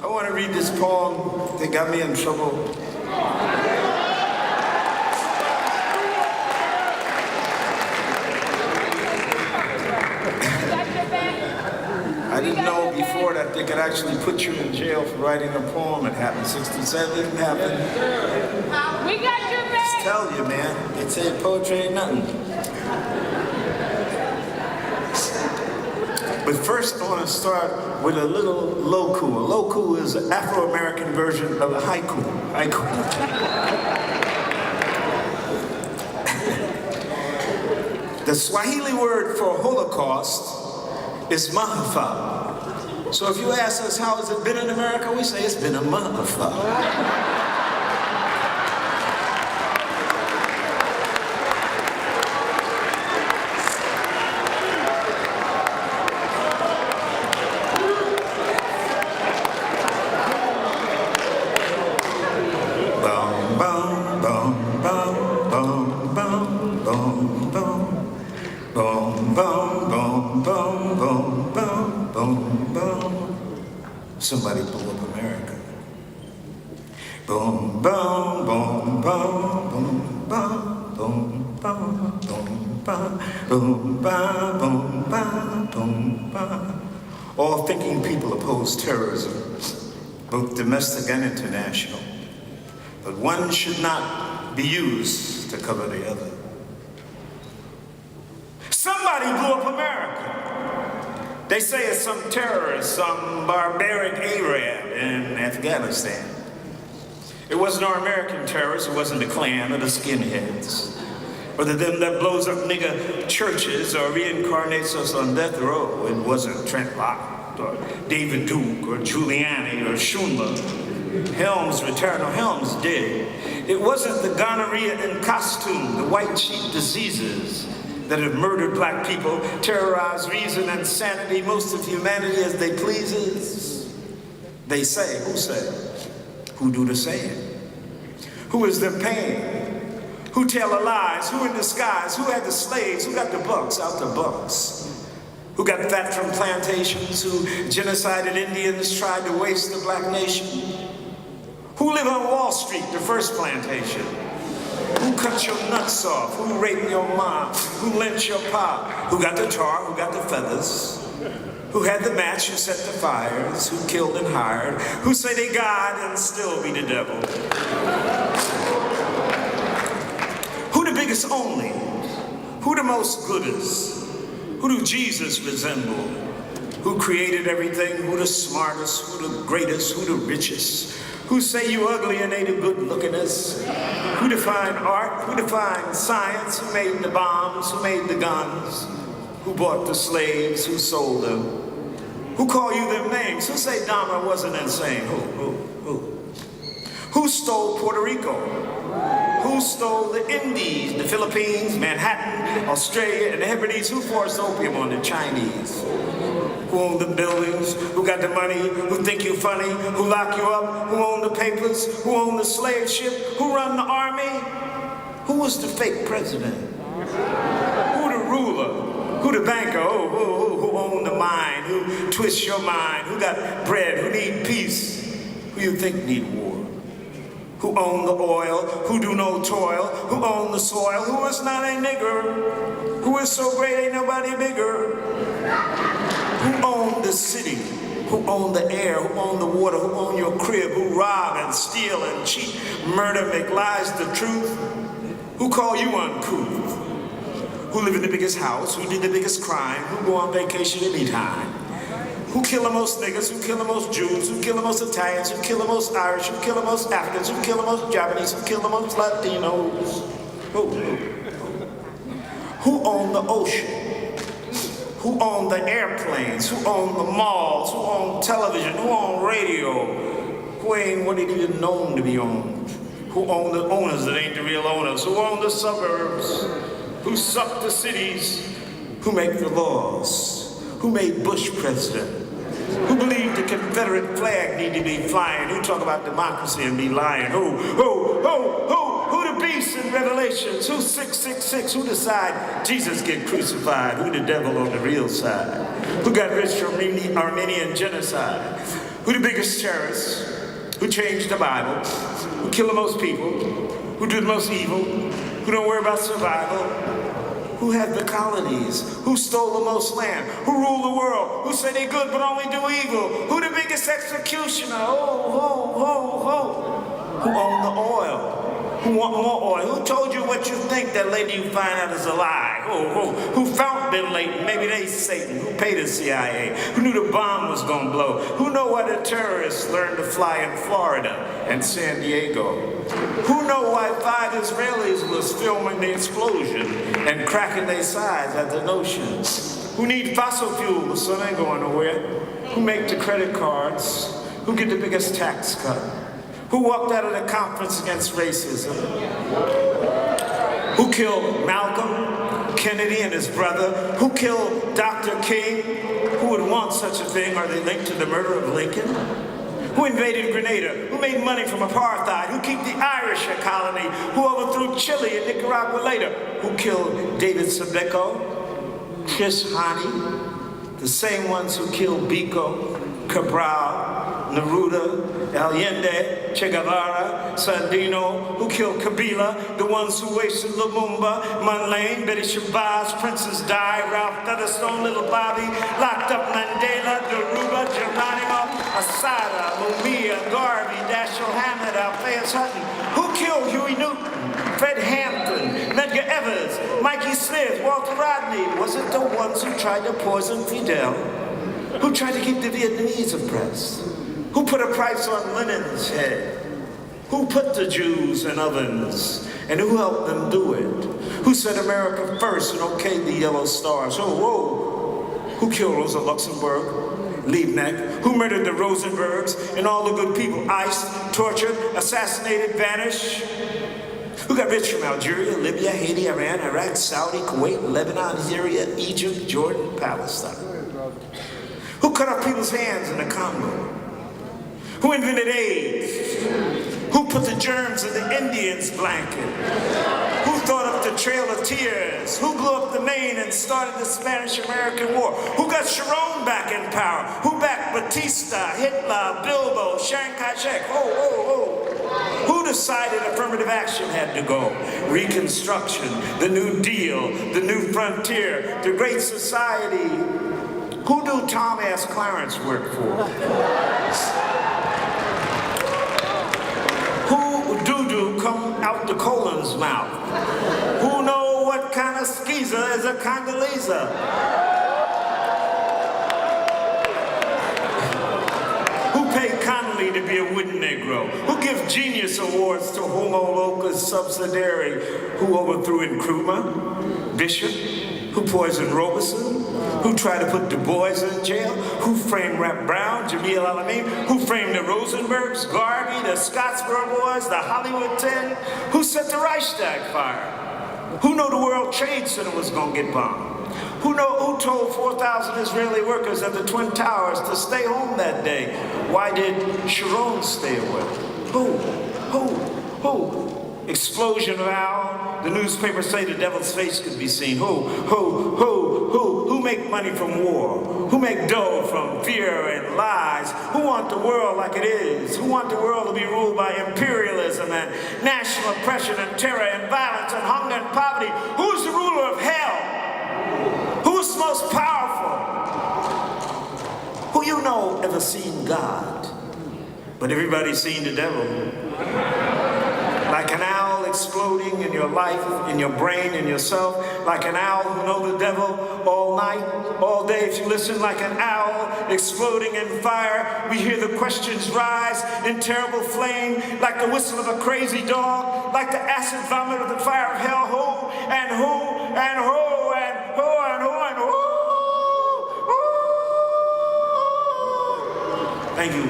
I want to read this poem that got me in trouble. I didn't know before that they could actually put you in jail for writing a poem. It happened 67, it happened. We got your back. Just tell you, man. They say poetry ain't nothing. But first, I want to start with a little loku. A loku is an Afro-American version of a haiku. The Swahili word for Holocaust is mahafa. So if you ask us how has it been in America, we say it's been a mahafa. Somebody blew up America. Boom, boom, boom, boom, boom, boom, boom, boom, boom, boom, boom, boom, boom. All thinking people oppose terrorism, both domestic and international. But one should not be used to cover the other. Somebody blew up America. They say it's some terrorist, some barbaric Arab in Afghanistan. It wasn't our American terrorists, it wasn't the Klan or the skinheads, or them that blows up nigger churches or reincarnates us on death row. It wasn't Trent Lott or David Duke or Giuliani or Schumler. Helms returned, no, Helms did. It wasn't the gonorrhea in costume, the white sheep diseases that have murdered black people, terrorized reason and sanity, most of humanity as they pleases. They say, who say? Who do the saying? Who is their pain? Who tell the lies? Who in disguise? Who had the slaves? Who got the bucks out the bucks? Who got fat from plantations? Who genocided Indians, tried to waste the black nation? Who lived on Wall Street, the first plantation? Who cut your nuts off? Who raped your mom? Who lynched your pop? Who got the tar? Who got the feathers? Who had the match? Who set the fires? Who killed and hired? Who say they God and still be the devil? Who the biggest only? Who the most goodest? Who do Jesus resemble? Who created everything? Who the smartest? Who the greatest? Who the richest? Who say you ugly and ain't a good lookiness? Who define art? Who define science? Who made the bombs? Who made the guns? Who bought the slaves? Who sold them? Who call you their names? Who say Dahmer wasn't insane? Who stole Puerto Rico? Who stole the Indies, the Philippines, Manhattan, Australia, and the Hebrides? Who forced opium on the Chinese? Who owned the buildings? Who got the money? Who think you funny? Who lock you up? Who owned the papers? Who owned the slave ship? Who run the army? Who was the fake president? Who the ruler? Who the banker? Who owned the mine? Who twists your mind? Who got bread? Who need peace? Who you think need war? Who own the oil? Who do no toil? Who own the soil? Who is not a nigger? Who is so great ain't nobody bigger? Who owned the city? Who owned the air? Who owned the water? Who owned your crib? Who rob and steal and cheat, murder, make lies the truth? Who call you uncouth? Who live in the biggest house? Who did the biggest crime? Who go on vacation anytime? Who kill the most niggas? Who kill the most Jews? Who kill the most Italians? Who kill the most Irish? Who kill the most Africans? Who kill the most Japanese? Who kill the most Latinos? Who owned the ocean? Who owned the airplanes? Who owned the malls? Who owned television? Who owned radio? Who ain't what it even known to be owned? Who owned the owners that ain't the real owners? Who owned the suburbs? Who sucked the cities? Who make the laws? Who made Bush president? Who believed the Confederate flag need to be flying? Who talk about democracy and be lying? Who the beast in Revelations? Who's 666? Who decide Jesus get crucified? Who the devil on the real side? Who got rich from Armenian genocide? Who the biggest terrorists? Who changed the Bible? Who killed the most people? Who did the most evil? Who don't worry about survival? Who had the colonies? Who stole the most land? Who ruled the world? Who say they good but only do evil? Who the biggest executioner? Who owned the oil? Who want more oil? Who told you what you think that later you find out is a lie? Who found Bin Laden? Maybe they Satan. Who paid the CIA? Who knew the bomb was going to blow? Who know why the terrorists learned to fly in Florida and San Diego? Who know why 5 Israelis was filming the explosion and cracking their sides at the notion? Who need fossil fuels so they ain't going nowhere? Who make the credit cards? Who get the biggest tax cut? Who walked out of the conference against racism? Who killed Malcolm, Kennedy, and his brother? Who killed Dr. King? Who would want such a thing? Are they linked to the murder of Lincoln? Who invaded Grenada? Who made money from apartheid? Who kept the Irish a colony? Who overthrew Chile and Nicaragua later? Who killed David Sebeco, Chris Hani, the same ones who killed Biko, Cabral, Neruda, Allende, Che Guevara, Sandino, who killed Kabila, the ones who wasted Lumumba, Munlane, Betty Shabazz, Princess Di, Ralph Featherstone, Little Bobby, locked up Mandela, Deruba, Geronimo, Asada, Mumia, Garvey, Dashiell Hammett, Alphaeus Hutton, who killed Huey Newton, Fred Hampton, Medgar Evers, Mikey Smith, Walter Rodney? Was it the ones who tried to poison Fidel? Who tried to keep the Vietnamese oppressed? Who put a price on Lenin's head? Who put the Jews in ovens? And who helped them do it? Who said America first and okayed the yellow stars? Who killed Rosa Luxemburg, Liebknecht? Who murdered the Rosenbergs and all the good people iced, tortured, assassinated, vanished? Who got rich from Algeria, Libya, Haiti, Iran, Iraq, Saudi, Kuwait, Lebanon, Syria, Egypt, Jordan, Palestine? Who cut off people's hands in the Congo? Who invented AIDS? Who put the germs in the Indians' blanket? Who thought up the Trail of Tears? Who blew up the Maine and started the Spanish-American War? Who got Sharon back in power? Who backed Batista, Hitler, Bilbo, Chiang Kai-shek? Who decided affirmative action had to go? Reconstruction, the New Deal, the New Frontier, the Great Society. Who do Tom S. Clarence work for? Who doo-doo come out the colon's mouth? Who know what kind of skeezer is a Congolese? Who paid Connolly to be a wooden Negro? Who give genius awards to Homo locus subsidiary? Who overthrew Nkrumah, Bishop? Who poisoned Robeson? Who tried to put Du Bois in jail? Who framed Rap Brown, Jamil Al-Amin? Who framed the Rosenbergs, Garvey, the Scottsboro Boys, the Hollywood 10? Who set the Reichstag fire? Who knew the World Trade Center was going to get bombed? Who told 4,000 Israeli workers at the Twin Towers to stay home that day? Why did Sharon stay away? Who? Explosion of owl. The newspapers say the devil's face could be seen. Who make money from war? Who make dough from fear and lies? Who want the world like it is? Who want the world to be ruled by imperialism and national oppression and terror and violence and hunger and poverty? Who's the ruler of hell? Who's the most powerful? Who you know ever seen God? But everybody's seen the devil. Like an owl exploding in your life, in your brain, in yourself. Like an owl who knows the devil all night, all day. If you listen like an owl exploding in fire, we hear the questions rise in terrible flame. Like the whistle of a crazy dog. Like the acid vomit of the fire of hell. Who and who and who and who and who and who. Thank you.